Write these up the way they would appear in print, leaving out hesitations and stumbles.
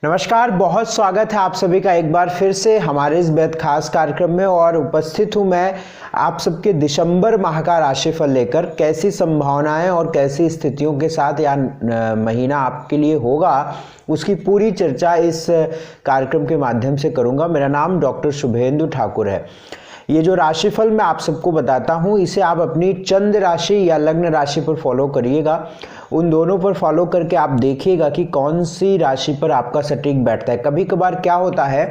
नमस्कार, बहुत स्वागत है आप सभी का एक बार फिर से हमारे इस बेहद खास कार्यक्रम में। और उपस्थित हूं मैं आप सबके दिसंबर माह का राशिफल लेकर। कैसी संभावनाएं और कैसी स्थितियों के साथ यह महीना आपके लिए होगा, उसकी पूरी चर्चा इस कार्यक्रम के माध्यम से करूंगा। मेरा नाम डॉक्टर शुभेंदु ठाकुर है। ये जो राशिफल मैं आप सबको बताता हूँ, इसे आप अपनी चंद्र राशि या लग्न राशि पर फॉलो करिएगा। उन दोनों पर फॉलो करके आप देखिएगा कि कौन सी राशि पर आपका सटीक बैठता है। कभी कभार क्या होता है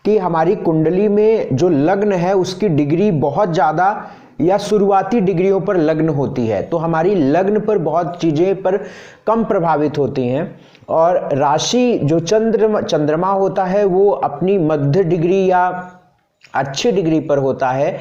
कि हमारी कुंडली में जो लग्न है उसकी डिग्री बहुत ज़्यादा या शुरुआती डिग्रियों पर लग्न होती है, तो हमारी लग्न पर बहुत चीज़ें पर कम प्रभावित होती हैं। और राशि जो चंद्रमा होता है वो अपनी मध्य डिग्री या अच्छी डिग्री पर होता है,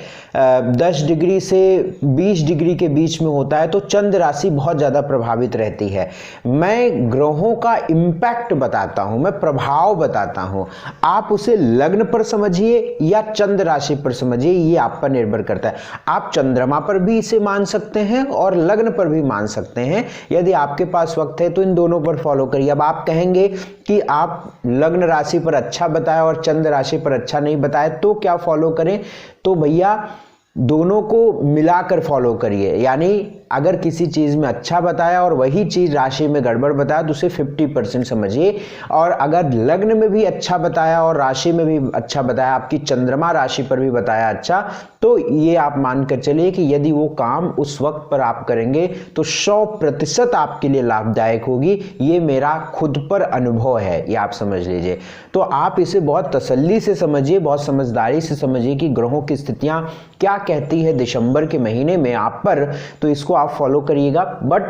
10 डिग्री से 20 डिग्री के बीच में होता है, तो चंद्र राशि बहुत ज़्यादा प्रभावित रहती है। मैं ग्रहों का इम्पैक्ट बताता हूँ, मैं प्रभाव बताता हूँ। आप उसे लग्न पर समझिए या चंद्र राशि पर समझिए, ये आप पर निर्भर करता है। आप चंद्रमा पर भी इसे मान सकते हैं और लग्न पर भी मान सकते हैं। यदि आपके पास वक्त है तो इन दोनों पर फॉलो करिए। अब आप कहेंगे कि आप लग्न राशि पर अच्छा बताया और चंद्र राशि पर अच्छा नहीं बताया, तो क्या फॉलो करें? तो भैया दोनों को मिलाकर फॉलो करिए। यानी अगर किसी चीज़ में अच्छा बताया और वही चीज़ राशि में गड़बड़ बताया तो उसे 50% समझिए। और अगर लग्न में भी अच्छा बताया और राशि में भी अच्छा बताया, आपकी चंद्रमा राशि पर भी बताया अच्छा, तो ये आप मानकर चलिए कि यदि वो काम उस वक्त पर आप करेंगे तो 100% आपके लिए लाभदायक होगी। ये मेरा खुद पर अनुभव है, ये आप समझ लीजिए। तो आप इसे बहुत तसल्ली से समझिए, बहुत समझदारी से समझिए कि ग्रहों की स्थितियाँ क्या कहती है दिसंबर के महीने में आप पर, तो इसको आप फॉलो करिएगा। बट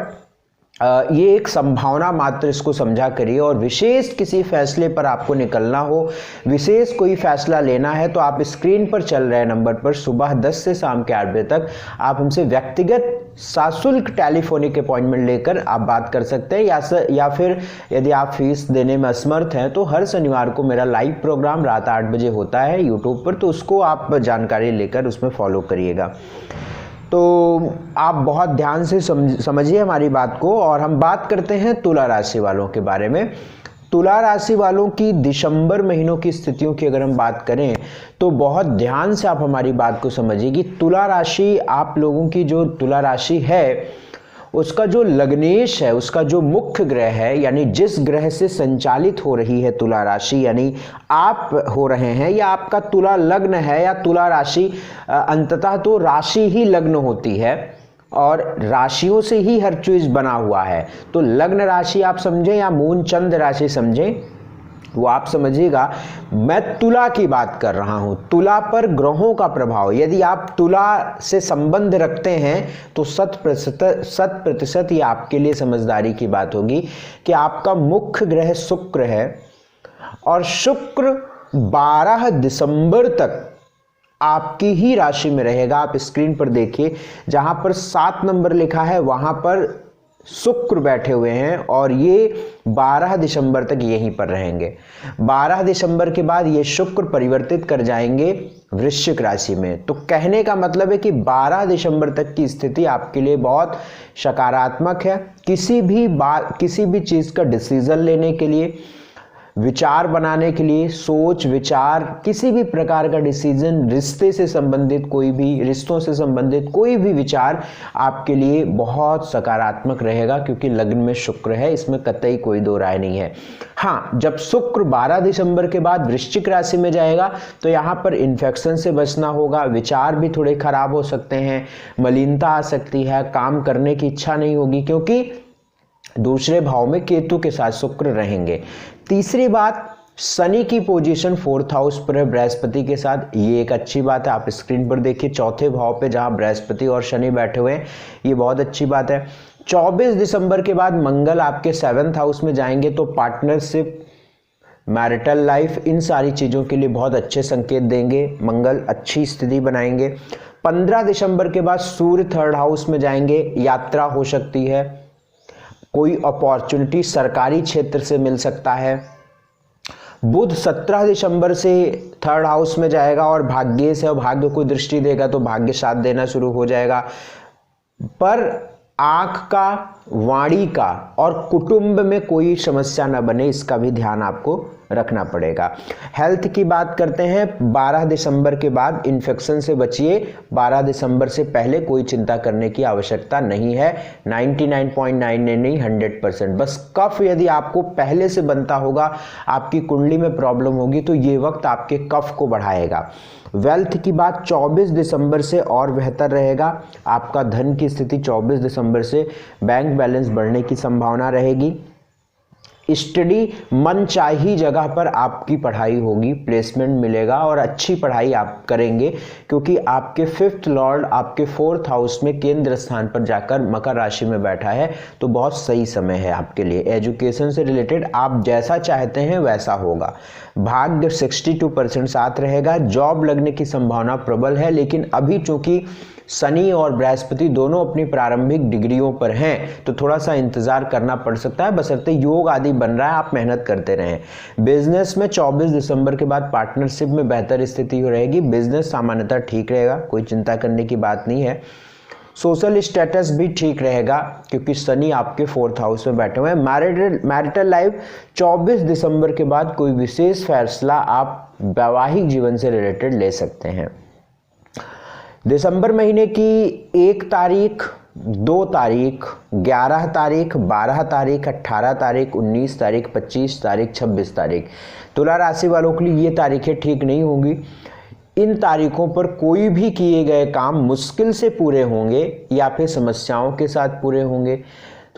ये एक संभावना मात्र, इसको समझा करिए। और विशेष किसी फैसले पर आपको निकलना हो, विशेष कोई फैसला लेना है, तो आप स्क्रीन पर चल रहे नंबर पर सुबह 10 से शाम के 8 बजे तक आप हमसे व्यक्तिगत सशुल्क टेलीफोनिक अपॉइंटमेंट लेकर आप बात कर सकते हैं। या फिर यदि आप फीस देने में असमर्थ हैं तो हर शनिवार को मेरा लाइव प्रोग्राम रात 8 बजे होता है यूट्यूब पर, तो उसको आप जानकारी लेकर उसमें फॉलो करिएगा। तो आप बहुत ध्यान से समझिए हमारी बात को। और हम बात करते हैं तुला राशि वालों के बारे में। तुला राशि वालों की दिसंबर महीनों की स्थितियों की अगर हम बात करें तो बहुत ध्यान से आप हमारी बात को समझिए कि तुला राशि, आप लोगों की जो तुला राशि है उसका जो लग्नेश है, उसका जो मुख्य ग्रह है, यानी जिस ग्रह से संचालित हो रही है तुला राशि, यानी आप हो रहे हैं या आपका तुला लग्न है या तुला राशि, अंततः तो राशि ही लग्न होती है और राशियों से ही हर चीज बना हुआ है। तो लग्न राशि आप समझें या मून चंद्र राशि समझें, वो आप समझिएगा। मैं तुला की बात कर रहा हूं, तुला पर ग्रहों का प्रभाव। यदि आप तुला से संबंध रखते हैं तो 100% ये आपके लिए समझदारी की बात होगी कि आपका मुख्य ग्रह शुक्र है और शुक्र 12 दिसंबर तक आपकी ही राशि में रहेगा। आप स्क्रीन पर देखिए, जहां पर 7 नंबर लिखा है वहां पर शुक्र बैठे हुए हैं और ये 12 दिसंबर तक यहीं पर रहेंगे। 12 दिसंबर के बाद ये शुक्र परिवर्तित कर जाएंगे वृश्चिक राशि में। तो कहने का मतलब है कि 12 दिसंबर तक की स्थिति आपके लिए बहुत सकारात्मक है। किसी भी चीज़ का डिसीजन लेने के लिए, विचार बनाने के लिए, सोच विचार, किसी भी प्रकार का डिसीजन, रिश्तों से संबंधित कोई भी विचार आपके लिए बहुत सकारात्मक रहेगा, क्योंकि लग्न में शुक्र है, इसमें कतई कोई दो राय नहीं है। हाँ, जब शुक्र 12 दिसंबर के बाद वृश्चिक राशि में जाएगा तो यहाँ पर इन्फेक्शन से बचना होगा, विचार भी थोड़े खराब हो सकते हैं, मलिनता आ सकती है, काम करने की इच्छा नहीं होगी, क्योंकि दूसरे भाव में केतु के साथ शुक्र रहेंगे। तीसरी बात, शनि की पोजीशन 4th हाउस पर है बृहस्पति के साथ, ये एक अच्छी बात है। आप स्क्रीन पर देखिए, चौथे भाव पे जहां बृहस्पति और शनि बैठे हुए हैं, ये बहुत अच्छी बात है। 24 दिसंबर के बाद मंगल आपके 7th हाउस में जाएंगे, तो पार्टनरशिप, मैरिटल लाइफ, इन सारी चीज़ों के लिए बहुत अच्छे संकेत देंगे। मंगल अच्छी स्थिति बनाएंगे। 15 दिसंबर के बाद सूर्य 3rd हाउस में जाएंगे, यात्रा हो सकती है, कोई अपॉर्चुनिटी सरकारी क्षेत्र से मिल सकता है। बुध 17 दिसंबर से 3rd हाउस में जाएगा और भाग्य से, और भाग्य को दृष्टि देगा तो भाग्य साथ देना शुरू हो जाएगा। पर आंख का, वाणी का और कुटुंब में कोई समस्या न बने, इसका भी ध्यान आपको रखना पड़ेगा। हेल्थ की बात करते हैं, 12 दिसंबर के बाद इन्फेक्शन से बचिए, 12 दिसंबर से पहले कोई चिंता करने की आवश्यकता नहीं है। 99.99 नहीं 100%। बस कफ यदि आपको पहले से बनता होगा, आपकी कुंडली में प्रॉब्लम होगी, तो ये वक्त आपके कफ को बढ़ाएगा। वेल्थ की बात 24 दिसंबर से और बेहतर रहेगा। आपका धन की स्थिति 24 दिसंबर से बैंक बैलेंस बढ़ने की संभावना रहेगी। स्टडी, मनचाही जगह पर आपकी पढ़ाई होगी, प्लेसमेंट मिलेगा और अच्छी पढ़ाई आप करेंगे, क्योंकि आपके 5th लॉर्ड आपके 4th हाउस में केंद्र स्थान पर जाकर मकर राशि में बैठा है, तो बहुत सही समय है आपके लिए। एजुकेशन से रिलेटेड आप जैसा चाहते हैं वैसा होगा। भाग्य 62% साथ रहेगा। जॉब लगने की संभावना प्रबल है, लेकिन अभी चूंकि शनि और बृहस्पति दोनों अपनी प्रारंभिक डिग्रियों पर हैं, तो थोड़ा सा इंतजार करना पड़ सकता है, बशर्ते योग आदि बन रहा है, आप मेहनत करते रहें। बिजनेस में 24 दिसंबर के बाद पार्टनरशिप में बेहतर स्थिति रहेगी। बिजनेस सामान्यतः ठीक रहेगा, कोई चिंता करने की बात नहीं है। सोशल स्टेटस भी ठीक रहेगा, क्योंकि शनि आपके 4th हाउस में बैठे हुए हैं। मैरिटल लाइफ 24 दिसंबर के बाद कोई विशेष फैसला आप वैवाहिक जीवन से रिलेटेड ले सकते हैं। दिसंबर महीने की 1 तारीख, 2 तारीख, 11 तारीख, 12 तारीख, 18 तारीख, 19 तारीख, 25 तारीख, 26 तारीख, तुला राशि वालों के लिए ये तारीखें ठीक नहीं होंगी। इन तारीखों पर कोई भी किए गए काम मुश्किल से पूरे होंगे या फिर समस्याओं के साथ पूरे होंगे।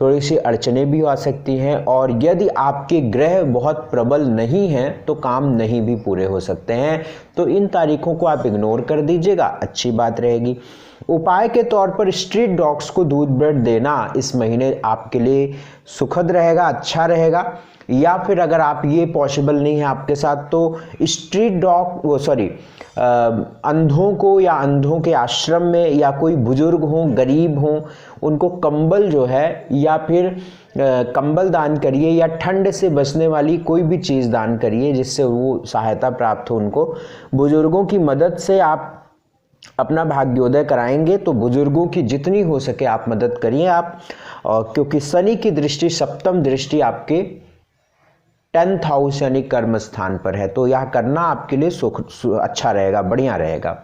थोड़ी सी अड़चनें भी आ सकती हैं, और यदि आपके ग्रह बहुत प्रबल नहीं हैं तो काम नहीं भी पूरे हो सकते हैं। तो इन तारीखों को आप इग्नोर कर दीजिएगा, अच्छी बात रहेगी। उपाय के तौर पर स्ट्रीट डॉग्स को दूध ब्रेड देना इस महीने आपके लिए सुखद रहेगा, अच्छा रहेगा। या फिर अगर आप ये पॉसिबल नहीं है आपके साथ, तो स्ट्रीट डॉग अंधों को या अंधों के आश्रम में या कोई बुजुर्ग हों, गरीब हों, उनको कंबल जो है या फिर कंबल दान करिए, या ठंड से बचने वाली कोई भी चीज़ दान करिए जिससे वो सहायता प्राप्त हो उनको। बुजुर्गों की मदद से आप अपना भाग्योदय कराएंगे, तो बुजुर्गों की जितनी हो सके आप मदद करिए आप, क्योंकि शनि की दृष्टि, 7th दृष्टि आपके 10th हाउस यानी कर्म स्थान पर है, तो यह करना आपके लिए अच्छा रहेगा, बढ़िया रहेगा।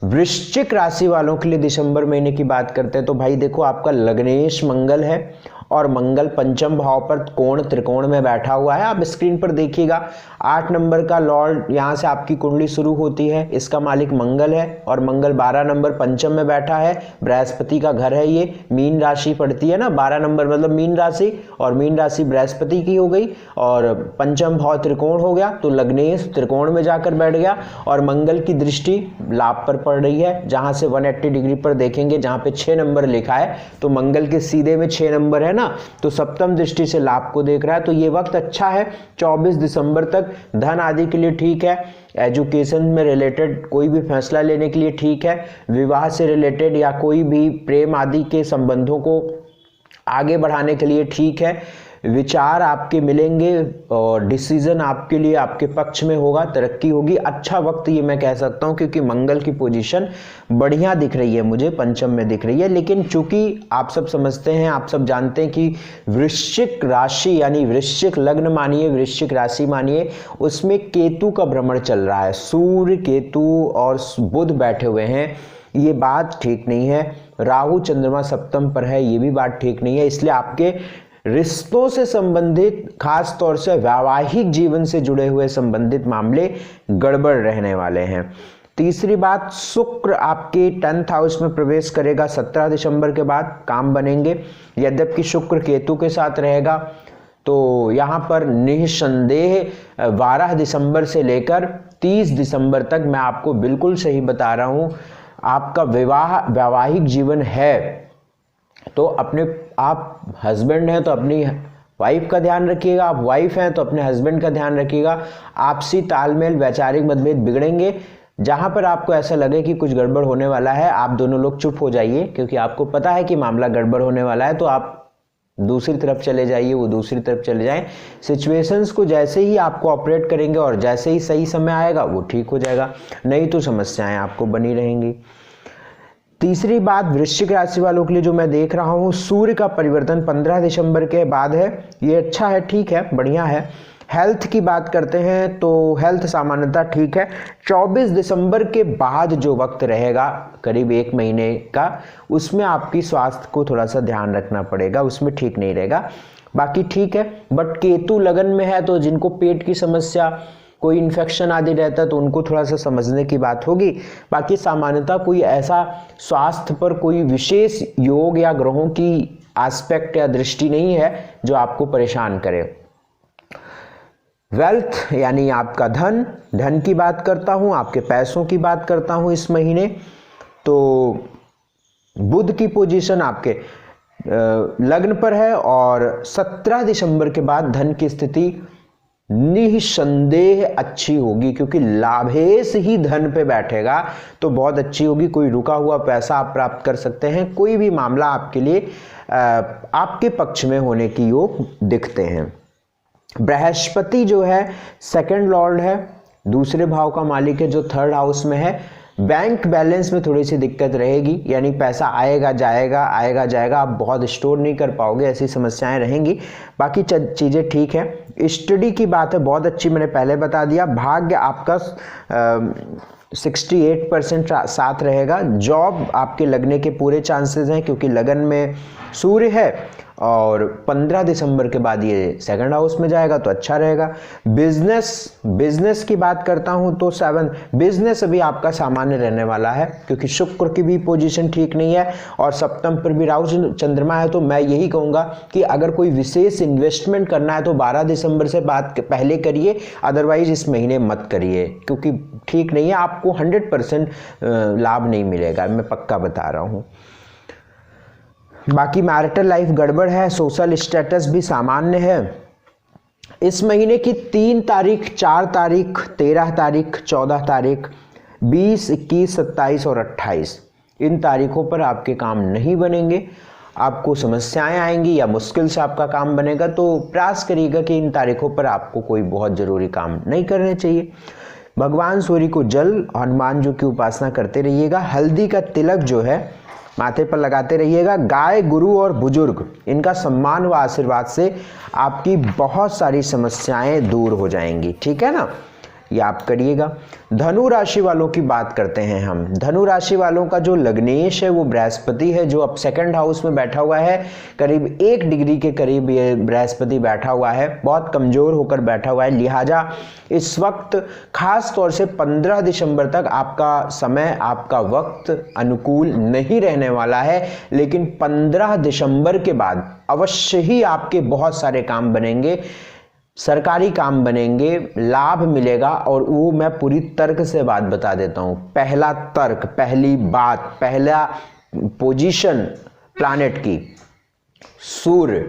वृश्चिक राशि वालों के लिए दिसंबर महीने की बात करते हैं, तो भाई देखो, आपका लग्नेश मंगल है और मंगल पंचम भाव पर कोण त्रिकोण में बैठा हुआ है। आप स्क्रीन पर देखिएगा, 8 नंबर का लॉर्ड, यहाँ से आपकी कुंडली शुरू होती है, इसका मालिक मंगल है, और मंगल 12 नंबर पंचम में बैठा है। बृहस्पति का घर है, ये मीन राशि पड़ती है ना, 12 नंबर मतलब मीन राशि, और मीन राशि बृहस्पति की हो गई, और पंचम भाव त्रिकोण हो गया, तो लग्नेश त्रिकोण में जाकर बैठ गया, और मंगल की दृष्टि लाभ पर पड़ रही है, जहां से 180 डिग्री पर देखेंगे, जहां पे 6 नंबर लिखा है, तो मंगल के सीधे में 6 नंबर है ना, तो 7th दृष्टि से लाभ को देख रहा है। तो ये वक्त अच्छा है 24 दिसंबर तक, धन आदि के लिए ठीक है, एजुकेशन में रिलेटेड कोई भी फैसला लेने के लिए ठीक है, विवाह से रिलेटेड या कोई भी प्रेम आदि के संबंधों को आगे बढ़ाने के लिए ठीक है। विचार आपके मिलेंगे और डिसीजन आपके लिए आपके पक्ष में होगा, तरक्की होगी। अच्छा वक्त ये मैं कह सकता हूँ, क्योंकि मंगल की पोजीशन बढ़िया दिख रही है, मुझे पंचम में दिख रही है। लेकिन चूंकि आप सब समझते हैं, आप सब जानते हैं कि वृश्चिक राशि यानी वृश्चिक लग्न मानिए, वृश्चिक राशि मानिए, उसमें केतु का भ्रमण चल रहा है, सूर्य केतु और बुध बैठे हुए हैं, ये बात ठीक नहीं है। राहु चंद्रमा 7th पर है, ये भी बात ठीक नहीं है। इसलिए आपके रिश्तों से संबंधित, खास तौर से वैवाहिक जीवन से जुड़े हुए संबंधित मामले गड़बड़ रहने वाले हैं। तीसरी बात, शुक्र आपके 10th हाउस में प्रवेश करेगा 17 दिसंबर के बाद, काम बनेंगे। यद्यपि शुक्र केतु के साथ रहेगा, तो यहाँ पर निसंदेह 12 दिसंबर से लेकर 30 दिसंबर तक मैं आपको बिल्कुल सही बता रहा हूँ, आपका वैवाहिक जीवन है, तो आप हस्बैंड हैं तो अपनी वाइफ का ध्यान रखिएगा, आप वाइफ हैं तो अपने हस्बैंड का ध्यान रखिएगा। आपसी तालमेल, वैचारिक मतभेद बिगड़ेंगे। जहां पर आपको ऐसा लगे कि कुछ गड़बड़ होने वाला है, आप दोनों लोग चुप हो जाइए, क्योंकि आपको पता है कि मामला गड़बड़ होने वाला है, तो आप दूसरी तरफ चले जाइए, वो दूसरी तरफ चले जाएं। सिचुएशंस को जैसे ही आपको ऑपरेट करेंगे और जैसे ही सही समय आएगा वो ठीक हो जाएगा, नहीं तो समस्याएं आपको बनी रहेंगी। तीसरी बात, वृश्चिक राशि वालों के लिए जो मैं देख रहा हूँ, सूर्य का परिवर्तन 15 दिसंबर के बाद है, ये अच्छा है, ठीक है, बढ़िया है। हेल्थ की बात करते हैं तो हेल्थ सामान्यतः ठीक है। 24 दिसंबर के बाद जो वक्त रहेगा करीब 1 महीने का, उसमें आपकी स्वास्थ्य को थोड़ा सा ध्यान रखना पड़ेगा, उसमें ठीक नहीं रहेगा। बाकी ठीक है, बट केतु लगन में है तो जिनको पेट की समस्या, कोई इन्फेक्शन आदि रहता है तो उनको थोड़ा सा समझने की बात होगी। बाकी सामान्यतः कोई ऐसा स्वास्थ्य पर कोई विशेष योग या ग्रहों की एस्पेक्ट या दृष्टि नहीं है जो आपको परेशान करे। वेल्थ यानी आपका धन, धन की बात करता हूं, आपके पैसों की बात करता हूं इस महीने, तो बुध की पोजीशन आपके लग्न पर है और 17 दिसंबर के बाद धन की स्थिति निसंदेह अच्छी होगी, क्योंकि लाभेश ही धन पे बैठेगा तो बहुत अच्छी होगी। कोई रुका हुआ पैसा आप प्राप्त कर सकते हैं, कोई भी मामला आपके लिए आपके पक्ष में होने की योग दिखते हैं। बृहस्पति जो है सेकंड लॉर्ड है, दूसरे भाव का मालिक है जो थर्ड हाउस में है। बैंक बैलेंस में थोड़ी सी दिक्कत रहेगी, यानी पैसा आएगा जाएगा आएगा जाएगा, आप बहुत स्टोर नहीं कर पाओगे, ऐसी समस्याएं रहेंगी। बाकी चीज़ें ठीक है। स्टडी की बात है बहुत अच्छी, मैंने पहले बता दिया। भाग्य आपका 68% साथ रहेगा। जॉब आपके लगने के पूरे चांसेस हैं, क्योंकि लगन में सूर्य है और 15 दिसंबर के बाद ये सेकंड हाउस में जाएगा तो अच्छा रहेगा। बिजनेस की बात करता हूं तो 7 बिजनेस अभी आपका सामान्य रहने वाला है, क्योंकि शुक्र की भी पोजीशन ठीक नहीं है और सप्तम पर भी राहु चंद्रमा है। तो मैं यही कहूंगा कि अगर कोई विशेष इन्वेस्टमेंट करना है तो 12 दिसंबर से बात पहले करिए, अदरवाइज इस महीने मत करिए, क्योंकि ठीक नहीं है, आपको 100% लाभ नहीं मिलेगा, मैं पक्का बता रहा हूं। बाकी मैरिटल लाइफ गड़बड़ है, सोशल स्टेटस भी सामान्य है। इस महीने की 3 तारीख, 4 तारीख, 13 तारीख, 14 तारीख, 20, 21, 27 और 28 इन तारीखों पर आपके काम नहीं बनेंगे, आपको समस्याएं आएंगी या मुश्किल से आपका काम बनेगा। तो प्रयास करिएगा कि इन तारीखों पर आपको कोई बहुत ज़रूरी काम नहीं करने चाहिए। भगवान सूर्य को जल, हनुमान जी की उपासना करते रहिएगा। हल्दी का तिलक जो है माथे पर लगाते रहिएगा। गाय, गुरु और बुजुर्ग इनका सम्मान व आशीर्वाद से आपकी बहुत सारी समस्याएं दूर हो जाएंगी, ठीक है ना, ये आप करिएगा। धनु राशि वालों की बात करते हैं हम। धनु राशि वालों का जो लग्नेश है वो बृहस्पति है, जो अब सेकंड हाउस में बैठा हुआ है। करीब 1 डिग्री के करीब ये बृहस्पति बैठा हुआ है, बहुत कमजोर होकर बैठा हुआ है। लिहाजा इस वक्त खास तौर से 15 दिसंबर तक आपका समय, आपका वक्त अनुकूल नहीं रहने वाला है, लेकिन 15 दिसंबर के बाद अवश्य ही आपके बहुत सारे काम बनेंगे, सरकारी काम बनेंगे, लाभ मिलेगा। और वो मैं पूरी तर्क से बात बता देता हूं। पहला तर्क, पहली बात, पहला पोजीशन प्लैनेट की, सूर्य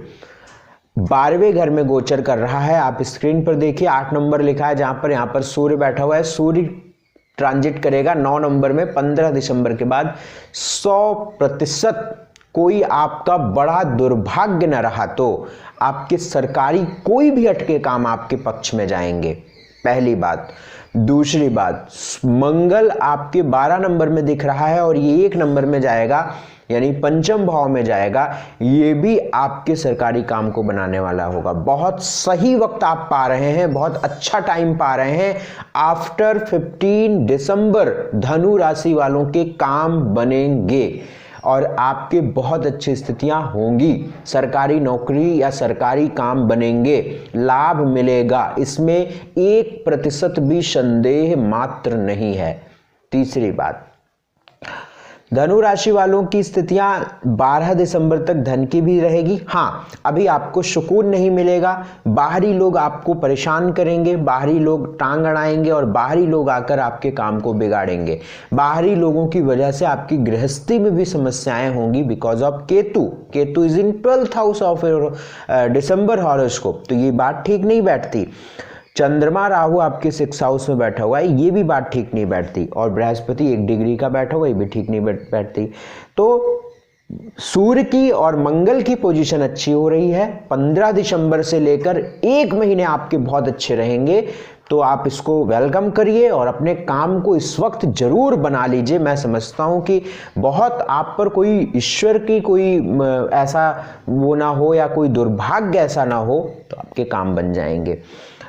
12वें घर में गोचर कर रहा है। आप स्क्रीन पर देखिए 8 नंबर लिखा है जहां पर, यहां पर सूर्य बैठा हुआ है। सूर्य ट्रांजिट करेगा 9 नंबर में 15 दिसंबर के बाद। 100% कोई आपका बड़ा दुर्भाग्य न रहा तो आपके सरकारी कोई भी अटके काम आपके पक्ष में जाएंगे, पहली बात। दूसरी बात, मंगल आपके 12 नंबर में दिख रहा है और ये 1 नंबर में जाएगा, यानी पंचम भाव में जाएगा, ये भी आपके सरकारी काम को बनाने वाला होगा। बहुत सही वक्त आप पा रहे हैं, बहुत अच्छा टाइम पा रहे हैं। आफ्टर 15 दिसंबर धनु राशि वालों के काम बनेंगे और आपके बहुत अच्छी स्थितियां होंगी। सरकारी नौकरी या सरकारी काम बनेंगे, लाभ मिलेगा, इसमें 1% भी संदेह मात्र नहीं है। तीसरी बात, धनु राशि वालों की स्थितियां 12 दिसंबर तक धन की भी रहेगी। हाँ, अभी आपको सुकून नहीं मिलेगा, बाहरी लोग आपको परेशान करेंगे, बाहरी लोग टांग अड़ाएंगे और बाहरी लोग आकर आपके काम को बिगाड़ेंगे। बाहरी लोगों की वजह से आपकी गृहस्थी में भी समस्याएं होंगी, because of Ketu is in 12th house of December horoscope, तो ये बात ठीक नहीं बैठती। चंद्रमा राहु आपके 6th हाउस में बैठा हुआ है, ये भी बात ठीक नहीं बैठती। और बृहस्पति 1 डिग्री का बैठा हुआ है, ये भी ठीक नहीं बैठती। तो सूर्य की और मंगल की पोजीशन अच्छी हो रही है। 15 दिसंबर से लेकर 1 महीने आपके बहुत अच्छे रहेंगे, तो आप इसको वेलकम करिए और अपने काम को इस वक्त जरूर बना लीजिए। मैं समझता हूं कि बहुत आप पर कोई ईश्वर की कोई ऐसा वो ना हो या कोई दुर्भाग्य ऐसा ना हो, तो आपके काम बन जाएंगे।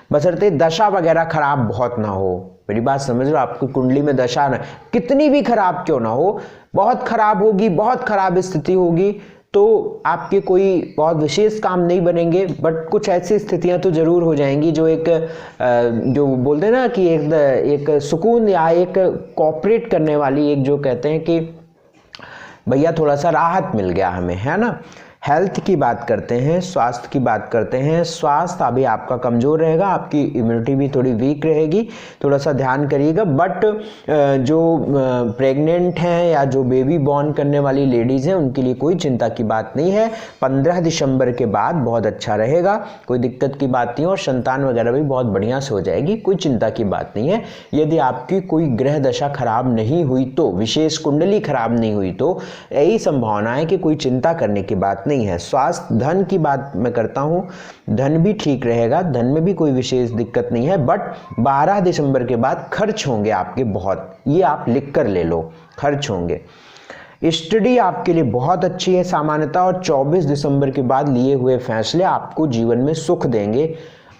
बशर्ते दशा वगैरह खराब बहुत ना हो। मेरी बात समझ लो, आपकी कुंडली में दशा ना कितनी भी खराब क्यों ना हो, बहुत खराब होगी, बहुत खराब स्थिति होगी तो आपके कोई बहुत विशेष काम नहीं बनेंगे, बट कुछ ऐसी स्थितियां तो जरूर हो जाएंगी जो एक जो बोलते हैं ना कि एक सुकून या एक कोऑपरेट करने वाली, एक जो कहते हैं कि भैया थोड़ा सा राहत मिल गया हमें, है ना। हेल्थ की बात करते हैं, स्वास्थ्य की बात करते हैं। स्वास्थ्य अभी आपका कमज़ोर रहेगा, आपकी इम्यूनिटी भी थोड़ी वीक रहेगी, थोड़ा सा ध्यान करिएगा। बट जो प्रेग्नेंट हैं या जो बेबी बॉर्न करने वाली लेडीज़ हैं उनके लिए कोई चिंता की बात नहीं है। 15 दिसंबर के बाद बहुत अच्छा रहेगा, कोई दिक्कत की बात नहीं है और संतान वगैरह भी बहुत बढ़िया से हो जाएगी, कोई चिंता की बात नहीं है। यदि आपकी कोई ग्रह दशा खराब नहीं हुई तो, विशेष कुंडली खराब नहीं हुई तो यही संभावना है कि कोई चिंता करने की बात नहीं है। स्वास्थ्य, धन की बात मैं करता हूं, धन भी ठीक रहेगा, धन में भी कोई विशेष दिक्कत नहीं है। बट 12 दिसंबर के बाद खर्च होंगे आपके बहुत, ये आप लिख कर ले लो, खर्च होंगे। स्टडी आपके लिए बहुत अच्छी है सामान्यतः, और 24 दिसंबर के बाद लिए हुए फैसले आपको जीवन में सुख देंगे,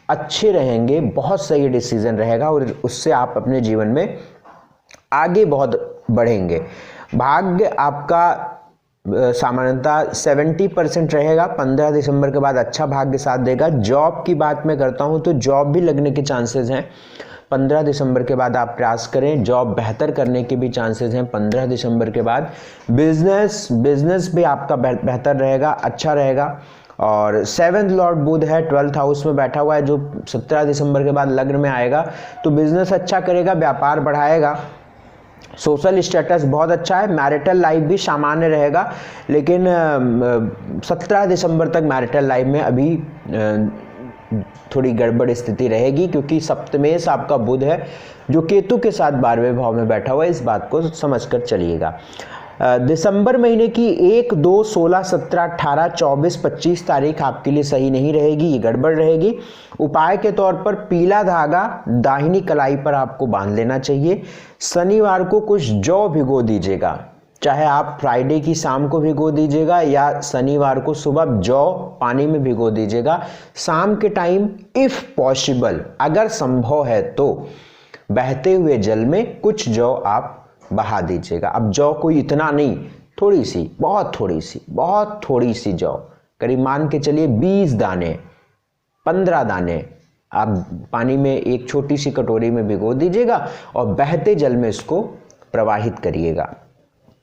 अच्छे रहेंगे, बहुत सही डिसीजन रहेगा और उससे आप अपने जीवन में आगे बहुत बढ़ेंगे। भाग्य आपका सामान्यतः 70% रहेगा, 15 दिसंबर के बाद अच्छा भाग्य साथ देगा। जॉब की बात मैं करता हूं तो जॉब भी लगने के चांसेस हैं, 15 दिसंबर के बाद आप प्रयास करें, जॉब बेहतर करने के भी चांसेस हैं 15 दिसंबर के बाद। बिजनेस भी आपका बेहतर रहेगा, अच्छा रहेगा। और 7th लॉर्ड बुध है, 12th हाउस में बैठा हुआ है, जो 17 दिसंबर के बाद लग्न में आएगा तो बिजनेस अच्छा करेगा, व्यापार बढ़ाएगा। सोशल स्टेटस बहुत अच्छा है, मैरिटल लाइफ भी सामान्य रहेगा, लेकिन 17 दिसंबर तक मैरिटल लाइफ में अभी थोड़ी गड़बड़ स्थिति रहेगी, क्योंकि सप्तमेश आपका बुध है जो केतु के साथ 12वें भाव में बैठा हुआ है, इस बात को समझकर चलिएगा। दिसंबर महीने की 1, 2, 16, 17, 18, 24, 25 तारीख आपके लिए सही नहीं रहेगी, ये गड़बड़ रहेगी। उपाय के तौर पर पीला धागा दाहिनी कलाई पर आपको बांध लेना चाहिए। शनिवार को कुछ जौ भिगो दीजिएगा, चाहे आप फ्राइडे की शाम को भिगो दीजिएगा या शनिवार को सुबह जौ पानी में भिगो दीजिएगा। शाम के टाइम इफ पॉसिबल, अगर संभव है तो बहते हुए जल में कुछ जौ आप बहा दीजिएगा। अब जौ कोई इतना नहीं, थोड़ी सी, बहुत थोड़ी सी जौ, करीब मान के चलिए 20 दाने, 15 दाने आप पानी में एक छोटी सी कटोरी में भिगो दीजिएगा और बहते जल में इसको प्रवाहित करिएगा।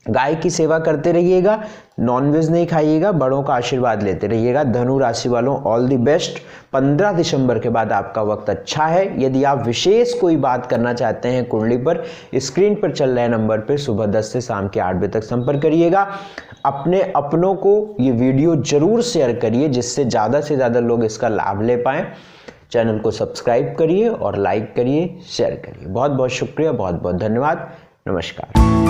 गाय की सेवा करते रहिएगा, नॉनवेज नहीं खाइएगा, बड़ों का आशीर्वाद लेते रहिएगा। धनु राशि वालों ऑल द बेस्ट। 15 दिसंबर के बाद आपका वक्त अच्छा है। यदि आप विशेष कोई बात करना चाहते हैं कुंडली पर, स्क्रीन पर चल रहे नंबर पर सुबह 10 से शाम के 8 बजे तक संपर्क करिएगा। अपने अपनों को ये वीडियो जरूर शेयर करिए, जिससे ज़्यादा से ज़्यादा लोग इसका लाभ ले पाएँ। चैनल को सब्सक्राइब करिए और लाइक करिए, शेयर करिए। बहुत बहुत शुक्रिया, बहुत बहुत धन्यवाद, नमस्कार।